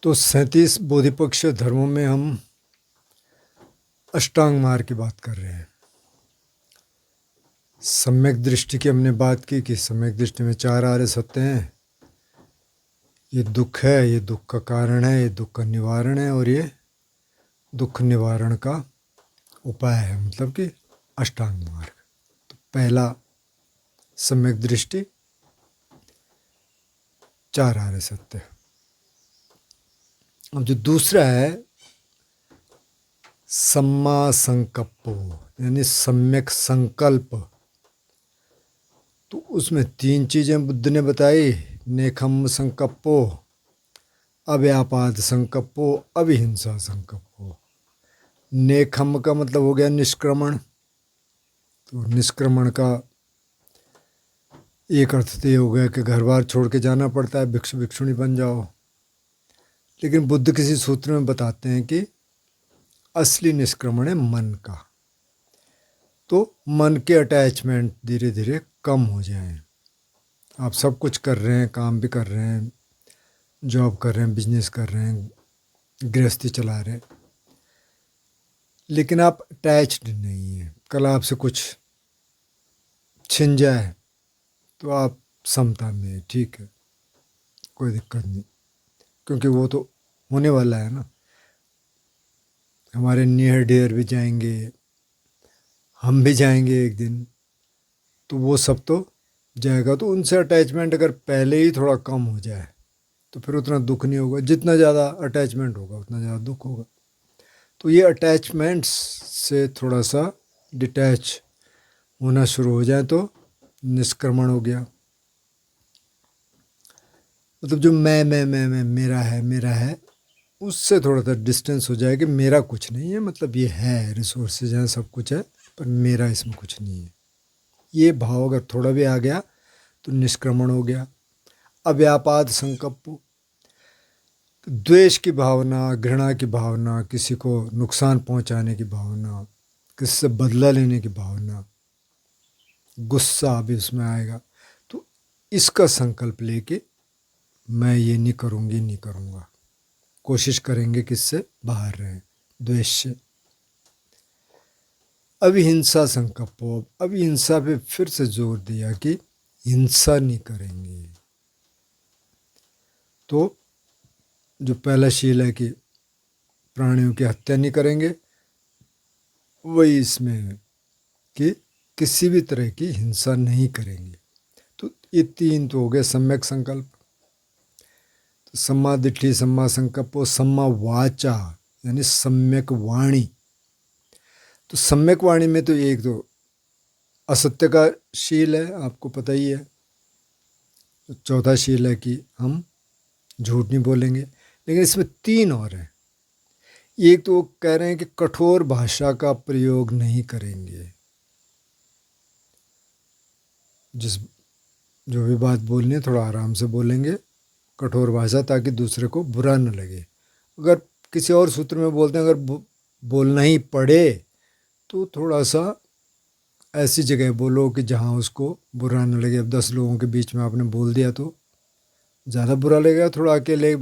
तो 37 बोधिपक्ष धर्मों में हम अष्टांग मार्ग की बात कर रहे हैं। सम्यक दृष्टि की हमने बात की कि सम्यक दृष्टि में 4 आर्य सत्य हैं। ये दुख है, ये दुख का कारण है, ये दुख का निवारण है और ये दुख निवारण का उपाय है, मतलब कि अष्टांग मार्ग। तो पहला सम्यक दृष्टि, 4 आर्य सत्य। अब जो दूसरा है सम्मा संकप्पो, यानी सम्यक संकल्प। तो उसमें 3 चीज़ें बुद्ध ने बताई, नेखम संकप्पो, अव्यापाद संकप्पो, अविहिंसा संकप्पो। नेखम का मतलब हो गया निष्क्रमण। तो निष्क्रमण का एक अर्थ तो ये हो गया कि घर बार छोड़ के जाना पड़ता है, भिक्षु भिक्षुणी बन जाओ। लेकिन बुद्ध किसी सूत्र में बताते हैं कि असली निष्क्रमण है मन का। तो मन के अटैचमेंट धीरे धीरे कम हो जाएं। आप सब कुछ कर रहे हैं, काम भी कर रहे हैं, जॉब कर रहे हैं, बिजनेस कर रहे हैं, गृहस्थी चला रहे हैं, लेकिन आप अटैच्ड नहीं हैं। कल आपसे कुछ छिन जाए तो आप समता में, ठीक है, कोई दिक्कत नहीं, क्योंकि वो तो होने वाला है ना। हमारे नियर डियर भी जाएंगे, हम भी जाएंगे एक दिन, तो वो सब तो जाएगा। तो उनसे अटैचमेंट अगर पहले ही थोड़ा कम हो जाए तो फिर उतना दुख नहीं होगा। जितना ज़्यादा अटैचमेंट होगा उतना ज़्यादा दुख होगा। तो ये अटैचमेंट्स से थोड़ा सा डिटैच होना शुरू हो जाए तो निष्क्रमण हो गया। मतलब जो मैं मेरा है, उससे थोड़ा सा डिस्टेंस हो जाए कि मेरा कुछ नहीं है। मतलब ये है, रिसोर्सेज हैं, सब कुछ है, पर मेरा इसमें कुछ नहीं है। ये भाव अगर थोड़ा भी आ गया तो निष्क्रमण हो गया। अव्यापाद संकप्प, द्वेष की भावना, घृणा की भावना, किसी को नुकसान पहुंचाने की भावना, किसी से बदला लेने की भावना, गुस्सा भी उसमें आएगा। तो इसका संकल्प लेके मैं ये नहीं करूँगी, नहीं करूँगा, कोशिश करेंगे किससे बाहर रहें, द्वेष से। अविहिंसा संकल्प, अविहिंसा पे फिर से जोर दिया कि हिंसा नहीं करेंगे। तो जो पहला शील है कि प्राणियों की हत्या नहीं करेंगे, वही इसमें है कि किसी भी तरह की हिंसा नहीं करेंगे। तो ये 3 तो हो गए सम्यक संकल्प। तो सम्मा दिट्ठी, सम्मा संकल्प, सम्मा वाचा, यानी सम्यक वाणी। तो सम्यक वाणी में तो एक तो असत्य का शील है, आपको पता ही है। तो चौथा शील है कि हम झूठ नहीं बोलेंगे। लेकिन इसमें 3 और हैं। एक तो वो कह रहे हैं कि कठोर भाषा का प्रयोग नहीं करेंगे। जो भी बात बोलनी है थोड़ा आराम से बोलेंगे, कठोर भाषा, ताकि दूसरे को बुरा न लगे। अगर किसी और सूत्र में बोलते हैं अगर बोलना ही पड़े तो थोड़ा सा ऐसी जगह बोलो कि जहाँ उसको बुरा न लगे। अब 10 लोगों के बीच में आपने बोल दिया तो ज़्यादा बुरा लगेगा, थोड़ा अकेले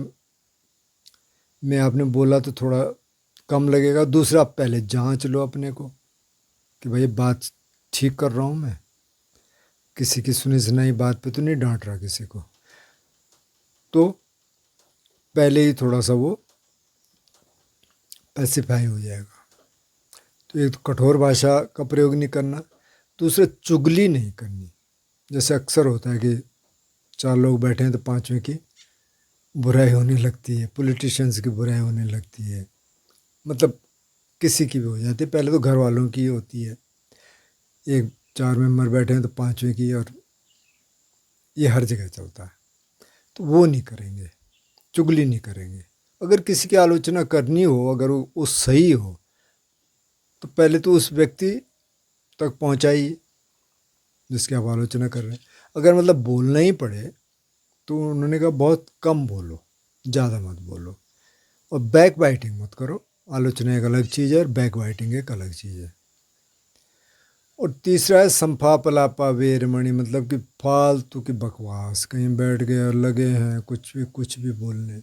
में आपने बोला तो थोड़ा कम लगेगा। दूसरा, पहले जांच लो अपने को कि भाई बात ठीक कर रहा हूँ मैं, किसी की सुनी सुनाई बात पे तो नहीं डांट रहा किसी को। तो पहले ही थोड़ा सा वो पैसिफाई हो जाएगा। तो एक तो कठोर भाषा का प्रयोग नहीं करना। दूसरा, चुगली नहीं करनी। जैसे अक्सर होता है कि 4 लोग बैठे हैं तो 5वें की बुराई होने लगती है, पॉलिटिशियंस की बुराई होने लगती है, मतलब किसी की भी हो जाती है। पहले तो घर वालों की होती है, एक 4 मेंबर बैठे हैं तो 5वें की, और ये हर जगह चलता है। तो वो नहीं करेंगे, चुगली नहीं करेंगे। अगर किसी की आलोचना करनी हो, अगर वो सही हो, तो पहले तो उस व्यक्ति तक पहुंचाइए जिसकी आप आलोचना कर रहे हैं। अगर मतलब बोलना ही पड़े तो उन्होंने कहा बहुत कम बोलो, ज़्यादा मत बोलो, और बैक बाइटिंग मत करो। आलोचना एक अलग चीज़ है और बैक बाइटिंग एक अलग चीज़ है। और तीसरा है संफापलापा वेरमणि, मतलब कि फालतू की बकवास, कहीं बैठ गए और लगे हैं कुछ भी बोलने,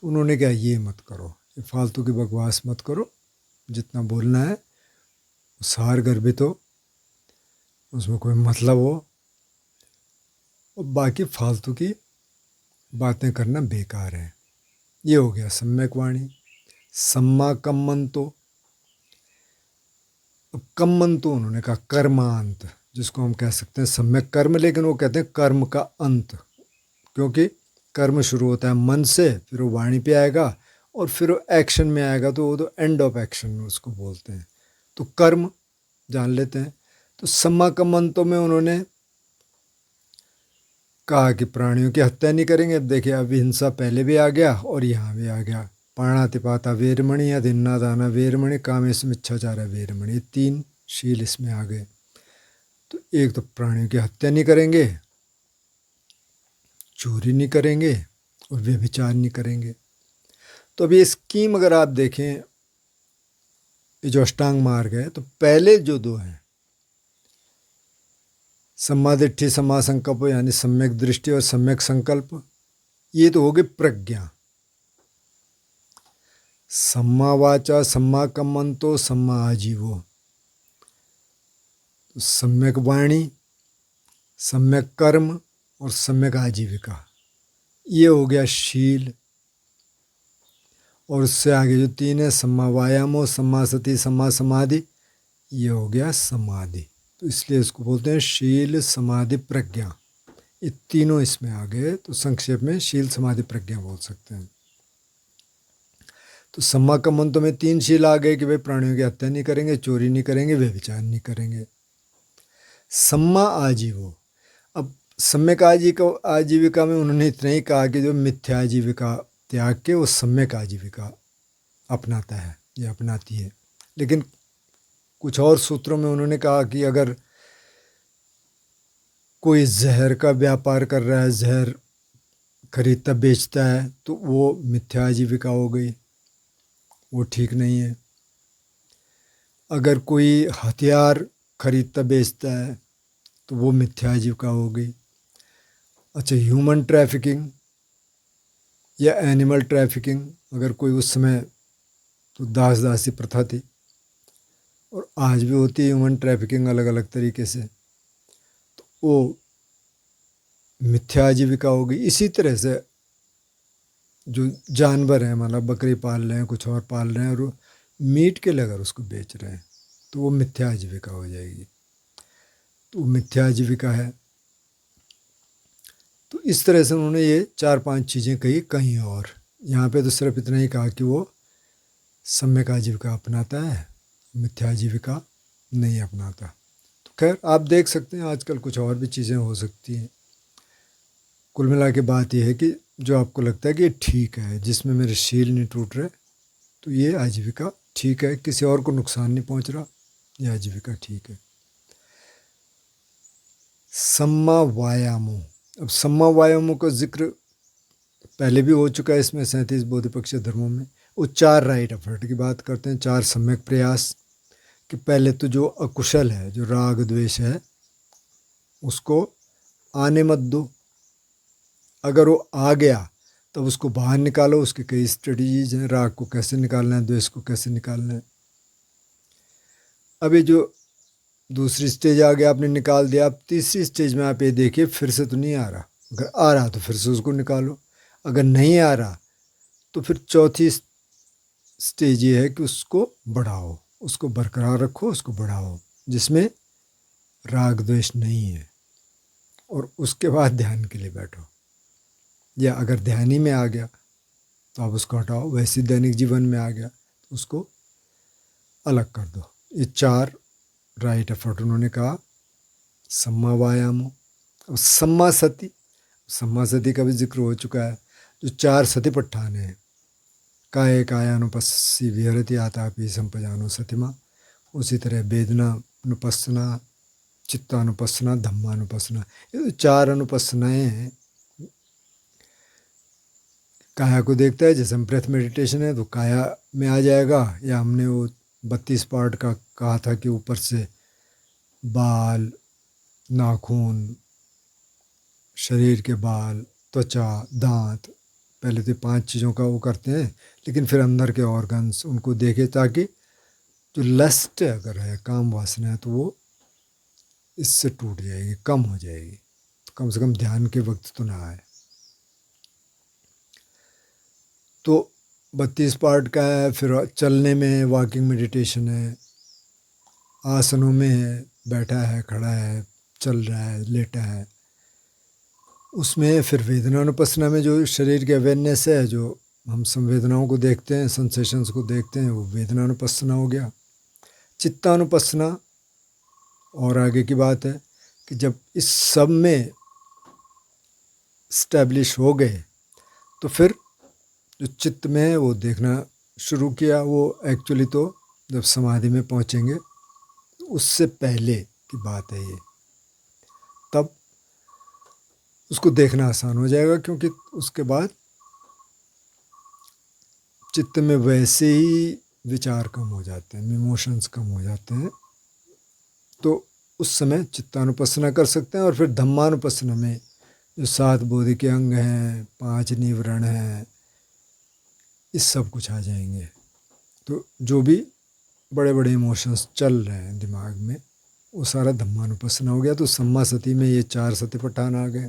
तो उन्होंने कहा ये मत करो, ये फालतू की बकवास मत करो, जितना बोलना है सार गर्भित हो, उसमें कोई मतलब हो, और बाकी फालतू की बातें करना बेकार है। ये हो गया सम्यक वाणी। सम्मा कम्मंतो। अब कम्मंतो उन्होंने कहा कर्मांत, जिसको हम कह सकते हैं सम्यक कर्म, लेकिन वो कहते हैं कर्म का अंत, क्योंकि कर्म शुरू होता है मन से, फिर वो वाणी पे आएगा और फिर वो एक्शन में आएगा, तो वो तो एंड ऑफ एक्शन उसको बोलते हैं। तो कर्म जान लेते हैं। तो सम्मा कम्मंतो में उन्होंने कहा कि प्राणियों की हत्या नहीं करेंगे। अब देखिए, अब हिंसा पहले भी आ गया और यहाँ भी आ गया। प्राणातिपाता वेरमणि, अदिन्ना दाना वेरमणि, कामेशमिच्छाचार वेरमणि, ये 3 शील इसमें आ गए। तो एक तो प्राणियों की हत्या नहीं करेंगे, चोरी नहीं करेंगे और व्यभिचार नहीं करेंगे। तो अभी स्कीम अगर आप देखें, ये जो अष्टांग मार्ग है, तो पहले जो 2 हैं, सम्मा दिट्ठी सम्मा संकल्प, यानी सम्यक दृष्टि और सम्यक संकल्प, ये तो हो गए प्रज्ञा। सम्मा वाचा सम्मा कम्मंतो सम्मा आजीवो, तो सम्यक वाणी, सम्यक कर्म और सम्यक आजीविका, ये हो गया शील। और उससे आगे जो 3 है, सम्मा वायामो सम्मा सति सम्मा समाधि, ये हो गया समाधि। तो इसलिए इसको बोलते हैं शील समाधि प्रज्ञा। ये तीनों इसमें आ गए, तो संक्षेप में शील समाधि प्रज्ञा बोल सकते हैं। तो सम्मा कम्मंतो में 3 शील आ गए कि भाई प्राणियों की हत्या नहीं करेंगे, चोरी नहीं करेंगे, व्यभिचार नहीं करेंगे। सम्मा आजीवो, अब सम्यक आजीविका में उन्होंने इतना ही कहा कि जो मिथ्या आजीविका त्याग के वो सम्यक आजीविका अपनाता है या अपनाती है। लेकिन कुछ और सूत्रों में उन्होंने कहा कि अगर कोई जहर का व्यापार कर रहा है, जहर खरीदता बेचता है, तो वो मिथ्या आजीविका हो गई, वो ठीक नहीं है। अगर कोई हथियार खरीदता बेचता है तो वो मिथ्या आजीविका हो गई। अच्छा, ह्यूमन ट्रैफिकिंग या एनिमल ट्रैफिकिंग, अगर कोई उस समय, तो दास दासी प्रथा थी और आज भी होती है ह्यूमन ट्रैफिकिंग अलग अलग तरीके से, तो वो मिथ्या आजीविका हो गई। इसी तरह से जो जानवर हैं, मतलब बकरी पाल रहे हैं, कुछ और पाल रहे हैं, और मीट के लिए अगर उसको बेच रहे हैं तो वो मिथ्या आजीविका हो जाएगी, तो वो मिथ्या आजीविका है। तो इस तरह से उन्होंने ये 4-5 चीज़ें कही। कहीं और यहाँ पे तो सिर्फ इतना ही कहा कि वो सम्यक आजीविका अपनाता है, मिथ्या आजीविका नहीं अपनाता। तो खैर, आप देख सकते हैं आजकल कुछ और भी चीज़ें हो सकती हैं। कुल मिला के बात यह है कि जो आपको लगता है कि ये ठीक है, जिसमें मेरे शील नहीं टूट रहे, तो ये आजीविका ठीक है, किसी और को नुकसान नहीं पहुंच रहा, ये आजीविका ठीक है। सम्मा वायामो, अब सम्मा वायामो का जिक्र पहले भी हो चुका है इसमें 37 बोधिपक्षीय धर्मों में। वो 4 राइट एफर्ट की बात करते हैं, 4 सम्यक प्रयास, कि पहले तो जो अकुशल है, जो राग द्वेष है, उसको आने मत दो। अगर वो आ गया तब उसको बाहर निकालो। उसकी कई स्ट्रेटजीज हैं, राग को कैसे निकालना है, द्वेष को कैसे निकालना है। अभी जो दूसरी स्टेज आ गया, आपने निकाल दिया। अब तीसरी स्टेज में आप ये देखिए, फिर से तो नहीं आ रहा। अगर आ रहा तो फिर से उसको निकालो, अगर नहीं आ रहा तो फिर चौथी स्टेज ये है कि उसको बढ़ाओ, उसको बरकरार रखो, उसको बढ़ाओ, जिसमें राग द्वेष नहीं है, और उसके बाद ध्यान के लिए बैठो। या अगर ध्यान ही में आ गया तो आप उसको हटाओ, वैसे दैनिक जीवन में आ गया तो उसको अलग कर दो। ये 4 राइट एफर्ट उन्होंने कहा। सम्मा वायामो। अब सम्मा सती, सम्मा सती का भी जिक्र हो चुका है। जो 4 सतिपट्ठान हैं, काये कायानुपस्सी विहरति आतापि संपजानो सतिमा, उसी तरह वेदना अनुपस्सना, चित्तानुपस्सना, धम्मानुपस्सना, ये तो 4 अनुपस्सनाएँ हैं। काया को देखता है, जैसे हम ब्रेथ मेडिटेशन है तो काया में आ जाएगा, या हमने वो 32 पार्ट का कहा था कि ऊपर से बाल, नाखून, शरीर के बाल, त्वचा, दांत, पहले तो 5 चीज़ों का वो करते हैं, लेकिन फिर अंदर के ऑर्गन्स उनको देखे, ताकि जो लस्ट अगर है, काम वासना है, तो वो इससे टूट जाएगी, कम हो जाएगी। तो कम से कम ध्यान के वक्त तो ना आए। तो 32 पार्ट का है। फिर चलने में वॉकिंग मेडिटेशन है, आसनों में है, बैठा है, खड़ा है, चल रहा है, लेटा है, उसमें फिर वेदनानुपස්සना में जो शरीर की अवेयरनेस है, जो हम संवेदनाओं को देखते हैं, सेंसेशंस को देखते हैं, वो वेदनानुपස්සना हो गया। चित्तानुपස්සना और आगे की बात है कि जब इस सब में स्टैब्लिश हो गए, तो फिर जो चित्त में है वो देखना शुरू किया। वो एक्चुअली तो जब समाधि में पहुँचेंगे, तो उससे पहले की बात है ये, तब उसको देखना आसान हो जाएगा, क्योंकि उसके बाद चित्त में वैसे ही विचार कम हो जाते हैं, इमोशंस कम हो जाते हैं। तो उस समय चित्तानुपස්සना कर सकते हैं। और फिर धम्मानुपස්සना में जो 7 बोधि के अंग हैं, 5 निवरण हैं, इस सब कुछ आ जाएंगे। तो जो भी बड़े बड़े इमोशंस चल रहे हैं दिमाग में, वो सारा धम्मानुपස්සना हो गया। तो सम्मा सती में ये 4 सतिपट्ठान आ गए।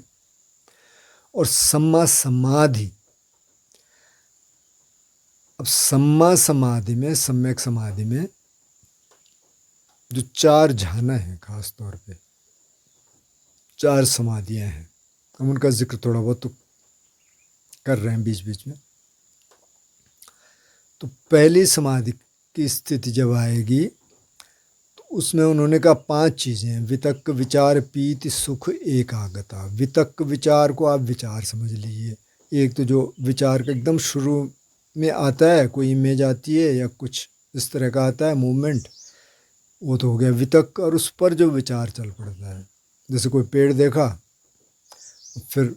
और सम्मा समाधि, अब सम्मा समाधि में, सम्यक समाधि में जो 4 झाना है, खास तौर पे 4 समाधियां हैं, हम उनका जिक्र थोड़ा बहुत तो कर रहे हैं बीच बीच में। तो पहली समाधि की स्थिति जब आएगी, तो उसमें उन्होंने कहा 5 चीज़ें हैं। वितक्क विचार पीति सुख एकाग्रता। वितक्क विचार को आप विचार समझ लीजिए। एक तो जो विचार का एकदम शुरू में आता है, कोई इमेज आती है या कुछ इस तरह का आता है मूवमेंट, वो तो हो गया वितक्क। और उस पर जो विचार चल पड़ता है, जैसे कोई पेड़ देखा, फिर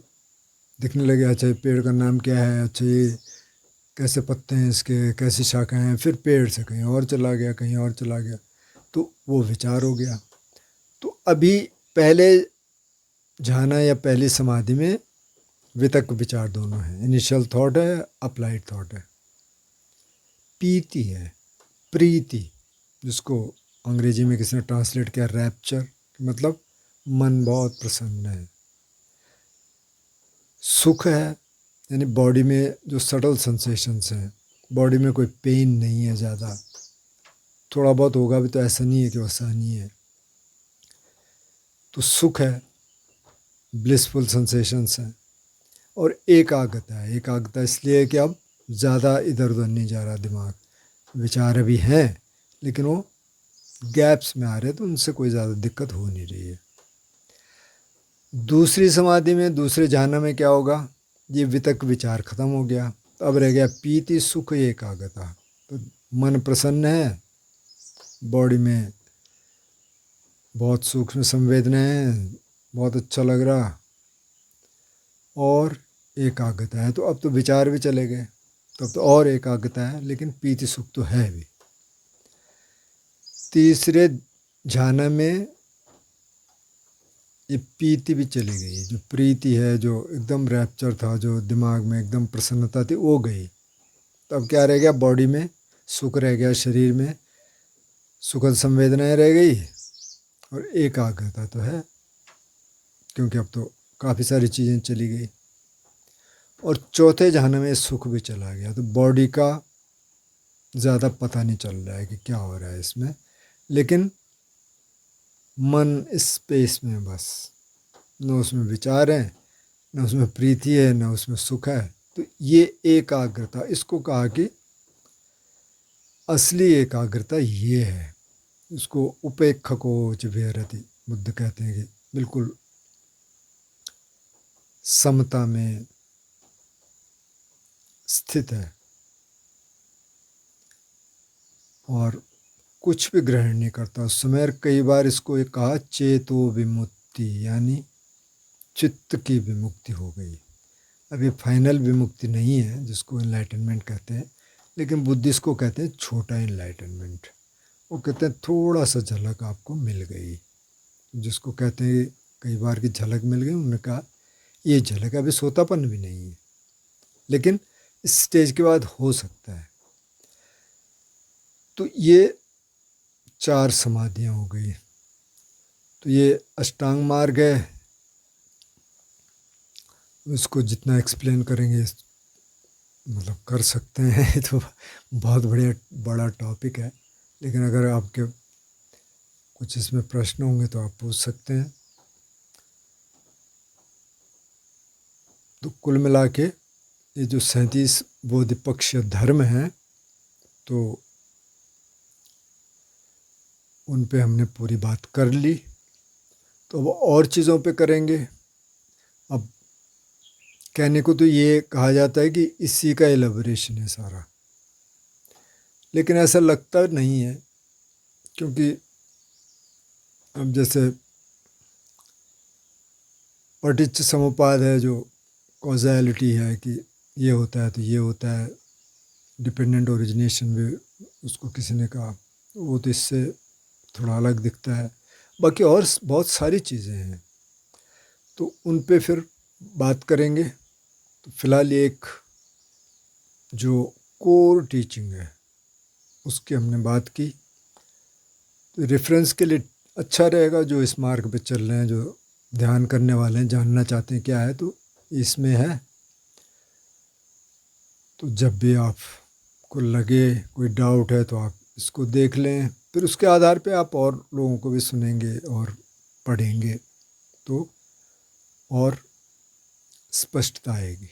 दिखने लगे, अच्छा ये पेड़ का नाम क्या है, अच्छा ये कैसे पत्ते हैं इसके, कैसी शाखाएं हैं, फिर पेड़ से कहीं और चला गया, कहीं और चला गया, तो वो विचार हो गया। तो अभी पहले झाना या पहली समाधि में वितक्क विचार दोनों हैं। इनिशियल थॉट है, अप्लाइड थॉट है। पीति है, प्रीति, जिसको अंग्रेजी में किसी ने ट्रांसलेट किया रैप्चर, मतलब मन बहुत प्रसन्न है। सुख है, यानी बॉडी में जो सटल सेंसेशंस हैं, बॉडी में कोई पेन नहीं है ज़्यादा, थोड़ा बहुत होगा भी तो ऐसा नहीं है कि वैसा नहीं है, तो सुख है, ब्लिसफुल सेंसेशंस हैं। और एकाग्रता है। एकाग्रता इसलिए कि अब ज़्यादा इधर उधर नहीं जा रहा दिमाग, विचार अभी हैं लेकिन वो गैप्स में आ रहे हैं, तो उनसे कोई ज़्यादा दिक्कत हो नहीं रही है। दूसरी समाधि में, दूसरे झाना में क्या होगा, ये वितक्क विचार खत्म हो गया, तो अब रह गया पीति सुख एकाग्रता। तो मन प्रसन्न है, बॉडी में बहुत सूक्ष्म संवेदनाएं हैं, बहुत अच्छा लग रहा, और एकाग्रता है। तो अब तो विचार भी चले गए, तो अब तो और एकाग्रता है, लेकिन पीति सुख तो है भी। तीसरे झाना में ये पीति भी चली गई, जो प्रीति है, जो एकदम रैप्चर था, जो दिमाग में एकदम प्रसन्नता थी, वो गई। तो अब क्या रह गया, बॉडी में सुख रह गया, शरीर में सुखद संवेदनाएं रह गई, और एकाग्रता तो है, क्योंकि अब तो काफ़ी सारी चीज़ें चली गई। और चौथे झाना में सुख भी चला गया, तो बॉडी का ज़्यादा पता नहीं चल रहा है कि क्या हो रहा है इसमें, लेकिन मन इस स्पेस में बस, न उसमें विचार है, न उसमें प्रीति है, न उसमें सुख है। तो ये एकाग्रता, इसको कहा कि असली एकाग्रता ये है। इसको उपेक्षको च विहरति, बुद्ध कहते हैं कि बिल्कुल समता में स्थित है और कुछ भी ग्रहण नहीं करता उस समय। कई बार इसको एक कहा चेतो विमुक्ति, यानी चित्त की विमुक्ति हो गई। अब ये फाइनल विमुक्ति नहीं है जिसको इनलाइटनमेंट कहते हैं, लेकिन बुद्धिस्ट को कहते हैं छोटा इनलाइटनमेंट। वो कहते हैं थोड़ा सा झलक आपको मिल गई, जिसको कहते हैं कई बार की झलक मिल गई। उन्होंने कहा ये झलक, अभी सोतापन भी नहीं है, लेकिन इस स्टेज के बाद हो सकता है। तो ये 4 समाधियाँ हो गई। तो ये अष्टांग मार्ग है, इसको जितना एक्सप्लेन करेंगे मतलब कर सकते हैं तो बहुत बड़ा टॉपिक है, लेकिन अगर आपके कुछ इसमें प्रश्न होंगे तो आप पूछ सकते हैं। तो कुल मिला के ये जो 37 बोधिपक्ष धर्म हैं, तो उन पे हमने पूरी बात कर ली। तो अब और चीज़ों पे करेंगे। अब कहने को तो ये कहा जाता है कि इसी का एलेबोरेशन है सारा, लेकिन ऐसा लगता नहीं है, क्योंकि अब जैसे पटिच्च समुपाद है, जो कॉजालिटी है कि ये होता है तो ये होता है, डिपेंडेंट ओरिजिनेशन भी उसको किसी ने कहा, वो तो इससे थोड़ा अलग दिखता है। बाकी और बहुत सारी चीज़ें हैं, तो उन पे फिर बात करेंगे। तो फिलहाल एक जो कोर टीचिंग है उसकी हमने बात की। तो रेफरेंस के लिए अच्छा रहेगा, जो इस मार्ग पे चल रहे हैं, जो ध्यान करने वाले हैं, जानना चाहते हैं क्या है, तो इसमें है। तो जब भी आपको लगे कोई डाउट है तो आप इसको देख लें, फिर उसके आधार पे आप और लोगों को भी सुनेंगे और पढ़ेंगे तो और स्पष्टता आएगी।